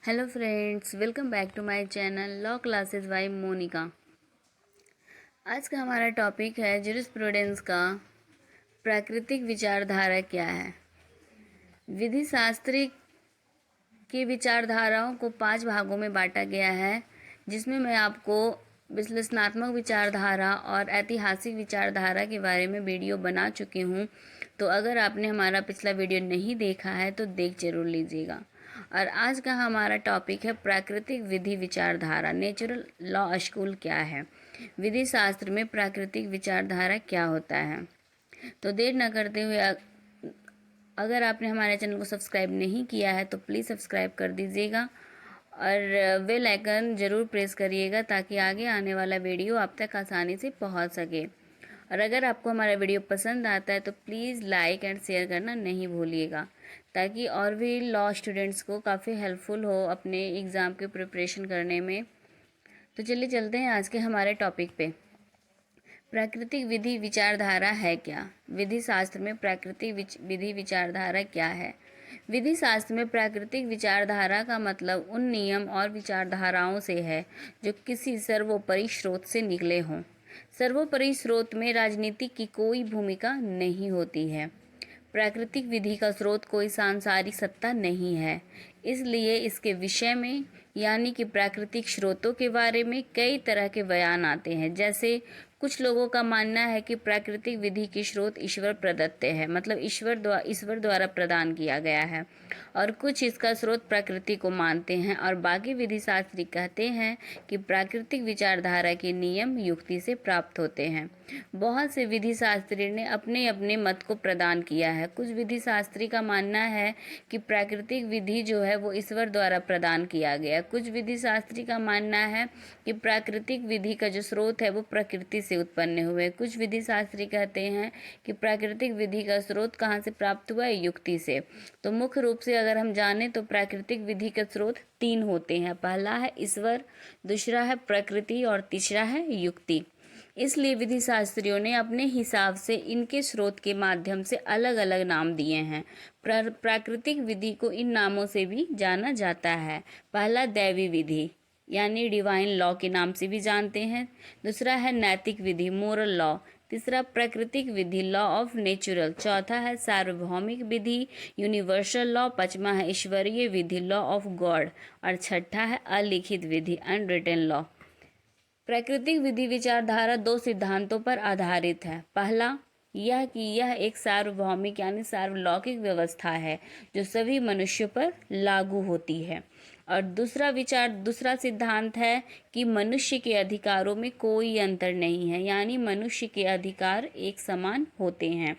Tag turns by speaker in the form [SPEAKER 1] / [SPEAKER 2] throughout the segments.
[SPEAKER 1] Hello friends, welcome back to my channel law classes by Monica. आज का हमारा topic है ज्यूरिस्प्रूडेंस का प्राकृतिक विचारधारा क्या है। विधि शास्त्र की विचारधाराओं को 5 भागों में बांटा गया है, जिसमें मैं आपको विश्लेषणात्मक विचारधारा और ऐतिहासिक विचारधारा के बारे में वीडियो बना चुकी हूँ। तो अगर आपने हमारा पिछला वीडियो नहीं देखा है तो देख जरूर लीजिएगा। और आज का हमारा टॉपिक है प्राकृतिक विधि विचारधारा, नेचुरल लॉ स्कूल क्या है, विधि शास्त्र में प्राकृतिक विचारधारा क्या होता है। तो देर न करते हुए अगर आपने हमारे चैनल को सब्सक्राइब नहीं किया है तो प्लीज़ सब्सक्राइब कर दीजिएगा और बेल आइकन ज़रूर प्रेस करिएगा ताकि आगे आने वाला वीडियो आप तक आसानी से पहुंच सके। और अगर आपको हमारा वीडियो पसंद आता है तो प्लीज़ लाइक एंड शेयर करना नहीं भूलिएगा, ताकि और भी लॉ स्टूडेंट्स को काफ़ी हेल्पफुल हो अपने एग्ज़ाम की प्रिपरेशन करने में। तो चलिए चलते हैं आज के हमारे टॉपिक पे। प्राकृतिक विधि विचारधारा है क्या? विधि शास्त्र में प्राकृतिक विधि विचारधारा क्या है? विधि शास्त्र में प्राकृतिक विचारधारा का मतलब उन नियम और विचारधाराओं से है जो किसी सर्वोपरि स्रोत से निकले हों। सर्वोपरि स्रोत में राजनीति की कोई भूमिका नहीं होती है। प्राकृतिक विधि का स्रोत कोई सांसारिक सत्ता नहीं है, इसलिए इसके विषय में यानी कि प्राकृतिक स्रोतों के बारे में कई तरह के बयान आते हैं। जैसे कुछ लोगों का मानना है कि प्राकृतिक विधि के स्रोत ईश्वर प्रदत्त है, मतलब ईश्वर द्वारा प्रदान किया गया है, और कुछ इसका स्रोत प्रकृति को मानते हैं, और बाकी विधि शास्त्री कहते हैं कि प्राकृतिक विचारधारा के नियम युक्ति से प्राप्त होते हैं। बहुत से विधि शास्त्री ने अपने अपने मत को प्रदान किया है। कुछ विधि शास्त्री का मानना है कि प्राकृतिक विधि जो है वो ईश्वर द्वारा प्रदान किया गया। कुछ विधि शास्त्री का मानना है कि प्राकृतिक विधि का जो स्रोत है वो प्रकृति से उत्पन्न हुए। कुछ विधि शास्त्री कहते हैं कि प्राकृतिक विधि का स्रोत कहाँ से प्राप्त हुआ है? युक्ति से। तो मुख्य रूप से अगर हम जाने तो प्राकृतिक विधि के स्रोत 3 होते हैं। पहला है ईश्वर, दूसरा है प्रकृति और तीसरा है युक्ति। इसलिए विधि शास्त्रियों ने अपने हिसाब से इनके स्रोत के माध्यम से अलग अलग नाम दिए हैं। प्राकृतिक विधि को इन नामों से भी जाना जाता है। पहला दैवी विधि यानी डिवाइन लॉ के नाम से भी जानते हैं। दूसरा है नैतिक विधि, मोरल लॉ। तीसरा प्राकृतिक विधि, लॉ ऑफ नेचुरल। चौथा है सार्वभौमिक विधि, यूनिवर्सल लॉ। पांचवा है ईश्वरीय विधि, लॉ ऑफ गॉड। और छठा है अलिखित विधि, अनरिटन लॉ। प्राकृतिक विधि विचारधारा 2 सिद्धांतों पर आधारित है। पहला यह कि यह एक सार्वभौमिक यानी सार्वलौकिक व्यवस्था है जो सभी मनुष्यों पर लागू होती है। और दूसरा सिद्धांत है कि मनुष्य के अधिकारों में कोई अंतर नहीं है, यानी मनुष्य के अधिकार एक समान होते हैं।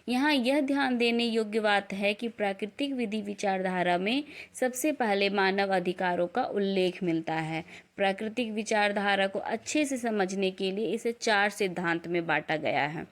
[SPEAKER 1] यहाँ यह ध्यान देने योग्य बात है कि प्राकृतिक विधि विचारधारा में सबसे पहले मानव अधिकारों का उल्लेख मिलता है। प्राकृतिक विचारधारा को अच्छे से समझने के लिए इसे 4 सिद्धांत में बांटा गया है।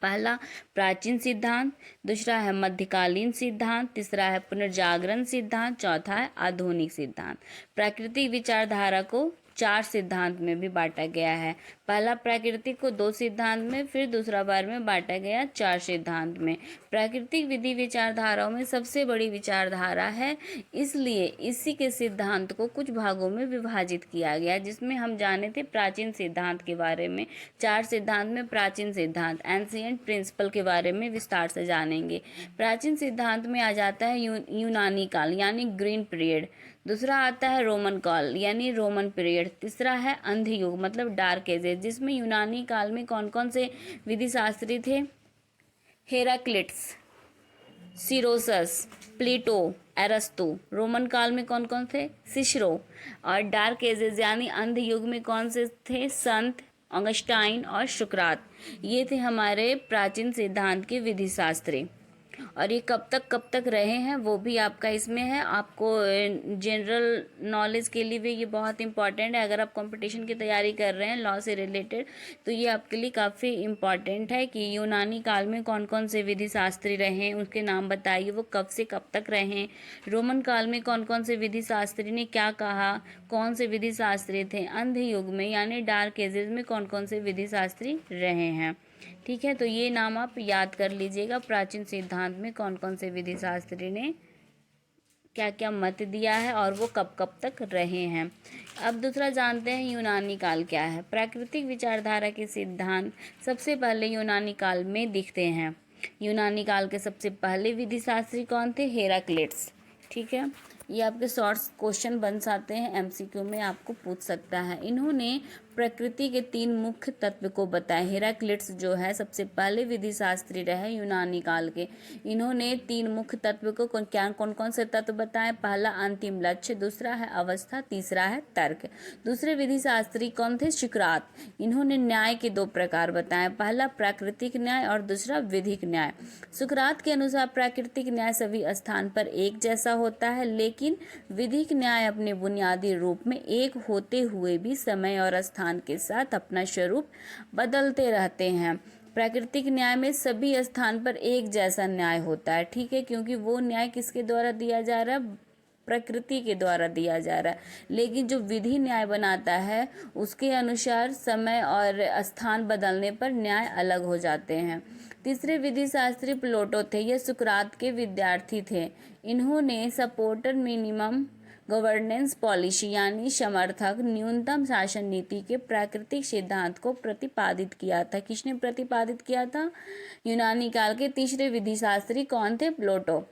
[SPEAKER 1] पहला प्राचीन सिद्धांत, दूसरा है मध्यकालीन सिद्धांत, तीसरा है पुनर्जागरण सिद्धांत, चौथा है आधुनिक सिद्धांत। प्राकृतिक विचारधारा को 4 सिद्धांत में भी बांटा गया है। पहला प्राकृतिक को 2 सिद्धांत में, फिर दूसरा बार में बांटा गया 4 सिद्धांत में। प्राकृतिक विधि विचारधाराओं में सबसे बड़ी विचारधारा है, इसलिए इसी के सिद्धांत को कुछ भागों में विभाजित किया गया, जिसमें हम जाने थे प्राचीन सिद्धांत के बारे में। 4 सिद्धांत में प्राचीन सिद्धांत, एंशिएंट प्रिंसिपल के बारे में विस्तार से जानेंगे। प्राचीन सिद्धांत में आ जाता है यूनानी काल यानी ग्रीन पीरियड। दूसरा आता है रोमन काल यानी रोमन पीरियड। तीसरा है अंध युग मतलब डार्क एजेस, जिसमें यूनानी काल में कौन कौन से विधि शास्त्री थे? हेराक्लिटस, सिरोसस, प्लेटो, एरस्तु। रोमन काल में कौन कौन थे? सिसरो। और डार्क एजेस यानी अंध युग में कौन से थे? संत ऑगस्टाइन और सुकरात। ये थे हमारे प्राचीन सिद्धांत के विधि शास्त्री। और ये कब तक रहे हैं वो भी आपका इसमें है। आपको जनरल नॉलेज के लिए भी ये बहुत इंपॉर्टेंट है। अगर आप कंपटीशन की तैयारी कर रहे हैं लॉ से रिलेटेड तो ये आपके लिए काफ़ी इम्पॉर्टेंट है कि यूनानी काल में कौन कौन से विधि शास्त्री रहे, उनके नाम बताइए, वो कब से कब तक रहे। रोमन काल में कौन कौन से विधि शास्त्री ने क्या कहा, कौन से विधि शास्त्री थे। अंध युग में यानी डार्क एजेस में कौन कौन से विधि शास्त्री रहे हैं। ठीक है, तो ये नाम आप याद कर लीजिएगा। प्राचीन सिद्धांत में कौन कौन से विधि शास्त्री ने क्या क्या मत दिया है और वो कब कब तक रहे हैं। अब दूसरा जानते हैं यूनानी काल क्या है। प्राकृतिक विचारधारा के सिद्धांत सबसे पहले यूनानी काल में दिखते हैं। यूनानी काल के सबसे पहले विधि शास्त्री कौन थे? हेराक्लिटस। ठीक है, ये आपके शॉर्ट्स क्वेश्चन बन जाते हैं, एमसीक्यू में आपको पूछ सकता है। इन्होंने प्रकृति के 3 मुख्य तत्व को बताया। हेराक्लिटस जो है सबसे पहले विधि शास्त्री रहे यूनानी काल के। इन्होंने 3 मुख्य तत्व को कौन कौन से तत्व बताए? पहला अंतिम लक्ष्य, दूसरा है अवस्था, तीसरा है तर्क। दूसरे विधि शास्त्री कौन थे? सुकरात। इन्होंने न्याय के 2 प्रकार बताए, पहला प्राकृतिक न्याय और दूसरा विधिक न्याय। सुकरात के अनुसार प्राकृतिक न्याय सभी स्थान पर एक जैसा होता है, लेकिन विधिक न्याय अपने बुनियादी रूप में एक होते हुए भी समय और स्थान के साथ अपना स्वरूप बदलते रहते हैं। प्राकृतिक न्याय में सभी स्थान पर एक जैसा न्याय होता है, ठीक है, क्योंकि वो न्याय किसके द्वारा दिया जा रहा है? प्रकृति के द्वारा दिया जा रहा है। लेकिन जो विधि न्याय बनाता है उसके अनुसार समय और स्थान बदलने पर न्याय अलग हो जाते हैं। तीसरे विधि शास्त्री प्लेटो थे। ये सुकरात के विद्यार्थी थे। इन्होंने सपोर्टर मिनिमम गवर्नेंस पॉलिसी यानी समर्थक न्यूनतम शासन नीति के प्राकृतिक सिद्धांत को प्रतिपादित किया था। किसने प्रतिपादित किया था? यूनानी काल के तीसरे विधि शास्त्री कौन थे? प्लेटो।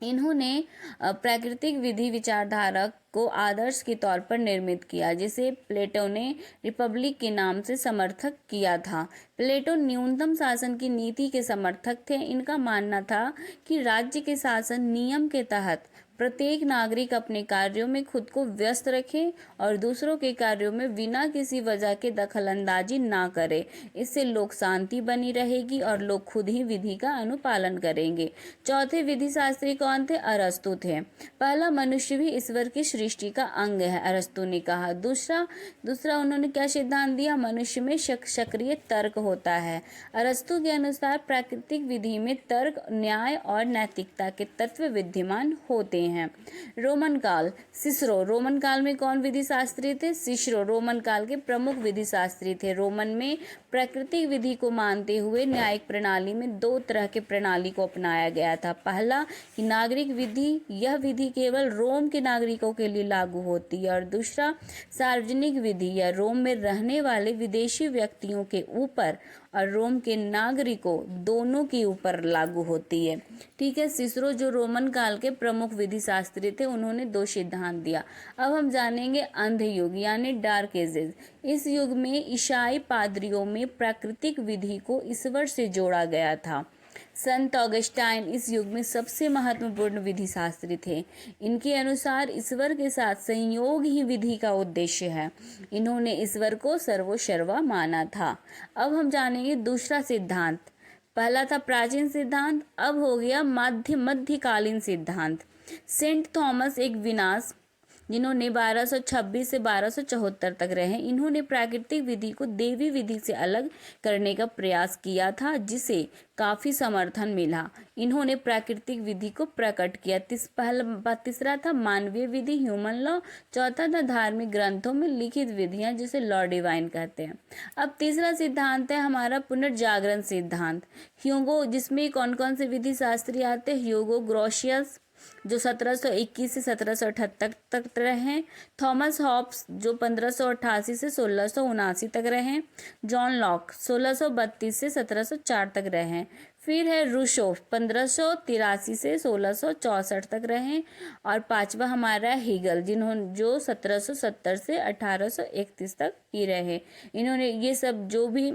[SPEAKER 1] इन्होंने प्राकृतिक विधि विचारधारा को आदर्श के तौर पर निर्मित किया, जिसे प्लेटो ने रिपब्लिक के नाम से समर्थक किया था। प्लेटो न्यूनतम शासन की नीति के समर्थक थे। इनका मानना था कि राज्य के शासन नियम के तहत प्रत्येक नागरिक अपने कार्यों में खुद को व्यस्त रखे और दूसरों के कार्यों में बिना किसी वजह के दखलंदाजी ना करे। इससे लोक शांति बनी रहेगी और लोग खुद ही विधि का अनुपालन करेंगे। चौथे विधि शास्त्री कौन थे? अरस्तु थे। पहला, मनुष्य भी ईश्वर की सृष्टि का अंग है, अरस्तु ने कहा। दूसरा उन्होंने क्या सिद्धांत दिया? मनुष्य में सक्रिय तर्क होता है। अरस्तु के अनुसार प्राकृतिक विधि में तर्क, न्याय और नैतिकता के तत्व विद्यमान होते हैं। रोमन काल, सिसरो। रोमन काल में कौन विधि शास्त्री थे? सिसरो रोमन काल के प्रमुख विधि शास्त्री थे। रोमन में प्राकृतिक विधि को मानते हुए न्यायिक प्रणाली में 2 तरह के प्रणाली को अपनाया गया था। पहला कि नागरिक विधि, यह विधि केवल रोम के नागरिकों के लिए लागू होती है, और दूसरा सार्वजनिक विधि, यह रोम में रहने वाले विदेशी व्यक्तियों के ऊपर और रोम के नागरिकों दोनों के ऊपर लागू होती है। ठीक है, सिसरो जो रोमन काल के प्रमुख विधि शास्त्री थे, उन्होंने 2 सिद्धांत दिया। अब हम जानेंगे अंध युग यानी डार्क एजेस। इस युग में ईसाई पादरियों में प्राकृतिक विधि को ईश्वर से जोड़ा गया था। संत ऑगस्टाइन इस युग में सबसे महत्वपूर्ण विधि शास्त्री थे। इनके अनुसार ईश्वर के साथ संयोग ही विधि का उद्देश्य है। इन्होंने ईश्वर को सर्वोसर्वा माना था। अब हम जानेंगे दूसरा सिद्धांत। पहला था प्राचीन सिद्धांत, अब हो गया मध्यकालीन सिद्धांत। सेंट थॉमस एक विनाश, जिन्होंने 1226 से 1274 तक रहे। इन्होंने प्राकृतिक विधि को देवी विधि से अलग करने का प्रयास किया था, जिसे काफ़ी समर्थन मिला। इन्होंने प्राकृतिक विधि को प्रकट किया। तीसरा था मानवीय विधि, ह्यूमन लॉ। चौथा था धार्मिक ग्रंथों में लिखित विधियां, जिसे लॉ डिवाइन कहते हैं। अब तीसरा सिद्धांत है हमारा पुनर्जागरण सिद्धांत। ह्यूगो, जिसमें कौन कौन से विधि शास्त्री आते हैं? ह्यूगो ग्रोशियस जो 1721 से 1778 तक रहे। थॉमस हॉब्स जो 1588 से 1679 तक रहे। जॉन लॉक 1632 से 1704 तक रहे। फिर है रूसो 1583 से 1664 तक रहे। और पांचवा हमारा हेगल, जिन्होंने जो 1770 से 1831 तक ही रहे। इन्होंने ये सब जो भी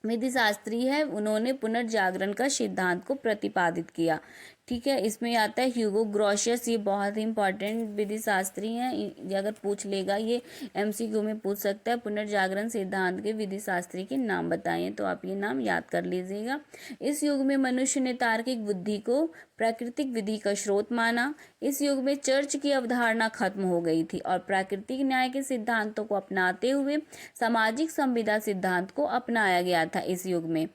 [SPEAKER 1] विधि शास्त्री है, उन्होंने पुनर्जागरण का सिद्धांत को प्रतिपादित किया। ठीक है, इसमें आता है ह्यूगो ग्रोशियस, ये बहुत ही इंपॉर्टेंट विधि शास्त्री हैं। ये अगर पूछ लेगा, ये एमसीक्यू में पूछ सकता है, पुनर्जागरण सिद्धांत के विधि शास्त्री के नाम बताइए, तो आप ये नाम याद कर लीजिएगा। इस युग में मनुष्य ने तार्किक बुद्धि को प्राकृतिक विधि का स्रोत माना। इस युग में चर्च की अवधारणा खत्म हो गई थी और प्राकृतिक न्याय के सिद्धांतों को अपनाते हुए सामाजिक संविदा सिद्धांत को अपनाया गया था। इस युग में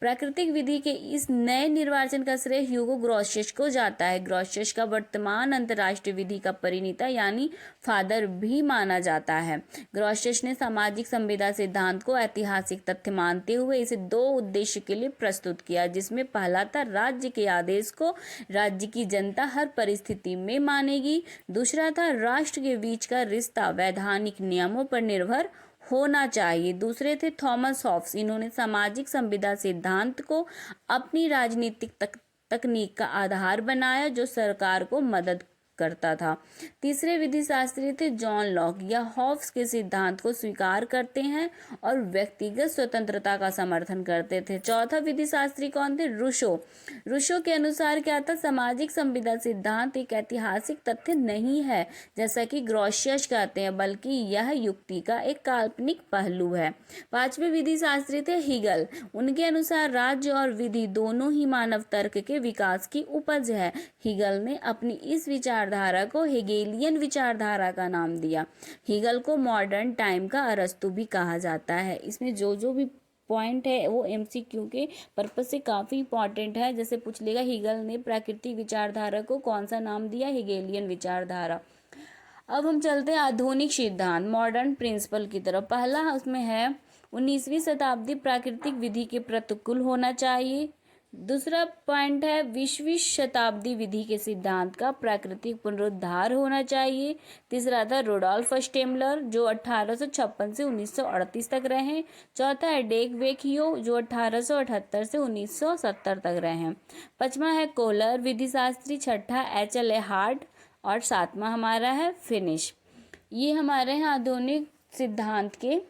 [SPEAKER 1] प्राकृतिक विधि के इस नए निर्वाचन का श्रेय ह्यूगो ग्रोसियस को जाता है। ग्रोसियस का वर्तमान अंतर्राष्ट्रीय विधि का परिणेता यानी फादर भी माना जाता है। ग्रोसियस ने सामाजिक संविदा सिद्धांत को ऐतिहासिक तथ्य मानते हुए इसे दो उद्देश्य के लिए प्रस्तुत किया, जिसमें पहला था राज्य के आदेश को राज्य की जनता हर परिस्थिति में मानेगी, दूसरा था राष्ट्र के बीच का रिश्ता वैधानिक नियमों पर निर्भर होना चाहिए। दूसरे थे थॉमस हॉब्स। इन्होंने सामाजिक संविदा सिद्धांत को अपनी राजनीतिक तकनीक का आधार बनाया जो सरकार को मदद करता था। तीसरे विधि शास्त्री थे जॉन लॉक। यह हॉब्स के सिद्धांत को स्वीकार करते हैं और व्यक्तिगत स्वतंत्रता का समर्थन करते थे। चौथा विधि शास्त्री कौन थे? रूसो। रूसो के अनुसार क्या था? सामाजिक संविदा सिद्धांत एक ऐतिहासिक तथ्य नहीं है जैसा कि ग्रोसियस कहते हैं, बल्कि यह युक्ति का एक काल्पनिक पहलू है। पांचवे विधि शास्त्री थे हीगल। उनके अनुसार राज्य और विधि दोनों ही मानव तर्क के विकास की उपज है। हीगल ने अपनी इस विचारधारा को हेगेलियन विचारधारा का नाम दिया। हीगल को मॉडर्न टाइम का अरस्तु भी कहा जाता है। इसमें जो भी पॉइंट है वो एमसीक्यू के पर्पज से काफी इंपॉर्टेंट है। जैसे पूछ लेगा हीगल ने प्राकृतिक विचारधारा को कौन सा नाम दिया? हेगेलियन विचारधारा। अब हम चलते हैं आधुनिक सिद्धांत, मॉडर्न प्रिंसिपल की तरफ। पहला उसमें है 19वीं शताब्दी प्राकृतिक विधि के प्रतिकूल होना चाहिए। दूसरा पॉइंट है 20वीं शताब्दी विधि के सिद्धांत का प्राकृतिक पुनरुद्धार होना चाहिए। तीसरा था रुडोल्फ स्टेमलर जो 1856 से 1938 तक रहे। चौथा है डेक वेकियो जो 1878 से 1970 तक रहे। पांचवा है कोहलर विधि शास्त्री। छठा HLA हार्ट और सातवां हमारा है फिनिश। ये हमारे हैं आधुनिक सिद्धांत के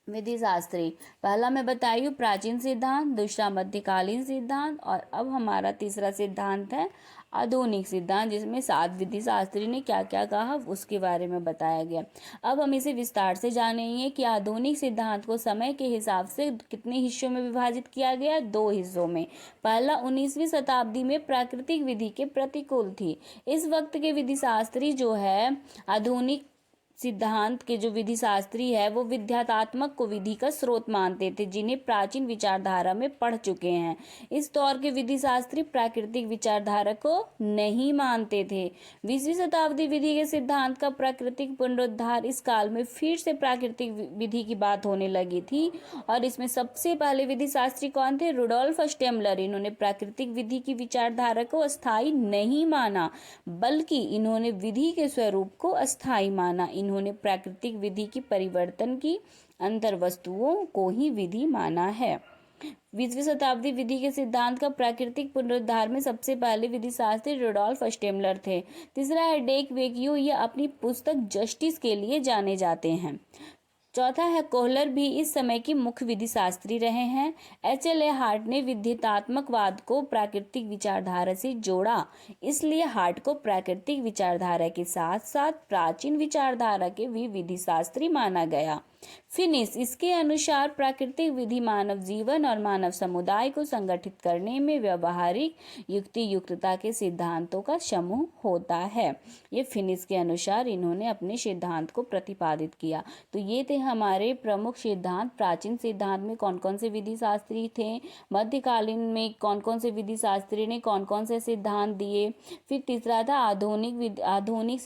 [SPEAKER 1] विधि शास्त्री। पहला मैं बताई हूँ प्राचीन सिद्धांत, दूसरा मध्यकालीन सिद्धांत और अब हमारा तीसरा सिद्धांत है आधुनिक सिद्धांत, जिसमें 7 विधि शास्त्री ने क्या क्या कहा उसके बारे में बताया गया। अब हम इसे विस्तार से जानेंगे कि आधुनिक सिद्धांत को समय के हिसाब से कितने हिस्सों में विभाजित किया गया? 2 हिस्सों में। पहला 19वीं शताब्दी में प्राकृतिक विधि के प्रतिकूल थी। इस वक्त के विधि शास्त्री जो है आधुनिक सिद्धांत के जो विधि शास्त्री है वो विध्यात्मक को विधि का स्रोत मानते थे, जिन्हें प्राचीन विचारधारा में पढ़ चुके हैं। इस दौर के विधि शास्त्री प्राकृतिक विचारधारा को नहीं मानते थे। 20वीं शताब्दी विधि के सिद्धांत का प्राकृतिक पुनरुद्धार इस काल में फिर से प्राकृतिक विधि की बात होने लगी थी और इसमें सबसे पहले विधि शास्त्री कौन थे? Rudolf Stammler. इन्होंने प्राकृतिक विधि की विचारधारा को अस्थायी नहीं माना, बल्कि इन्होंने विधि के स्वरूप को अस्थायी माना। इन्होंने प्राकृतिक विधि की परिवर्तन की अंतर वस्तुओं को ही विधि माना है। 20वीं शताब्दी विधि के सिद्धांत का प्राकृतिक पुनरुद्धार में सबसे पहले विधि शास्त्री रुडोल्फ स्टेमलर थे। तीसरा है डेक वेकियो। ये अपनी पुस्तक जस्टिस के लिए जाने जाते हैं। चौथा है कोहलर, भी इस समय की मुख्य विधि शास्त्री रहे हैं। HLA हार्ट ने विध्यात्मकवाद को प्राकृतिक विचारधारा से जोड़ा, इसलिए हार्ट को प्राकृतिक विचारधारा के साथ साथ प्राचीन विचारधारा के भी विधि शास्त्री माना गया। फिनिश, इसके अनुसार प्राकृतिक विधि मानव जीवन और मानव समुदाय को संगठित करने में व्यवहारिक युक्ति युक्तता के सिद्धांतों का समूह होता है। ये फिनिश के अनुसार इन्होंने अपने सिद्धांत को प्रतिपादित किया। तो ये थे हमारे प्रमुख सिद्धांत। प्राचीन सिद्धांत में कौन कौन से विधि शास्त्री थे, मध्यकालीन में कौन कौन से विधि शास्त्री ने कौन कौन से सिद्धांत दिए, फिर तीसरा था आधुनिक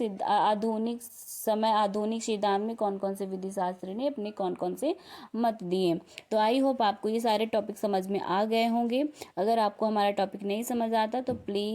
[SPEAKER 1] सिद्धांत में कौन कौन से विधि शास्त्री ने अपने कौन कौन से मत दिए। तो आई होप आपको ये सारे टॉपिक समझ में आ गए होंगे। अगर आपको हमारा टॉपिक नहीं समझ आता तो प्लीज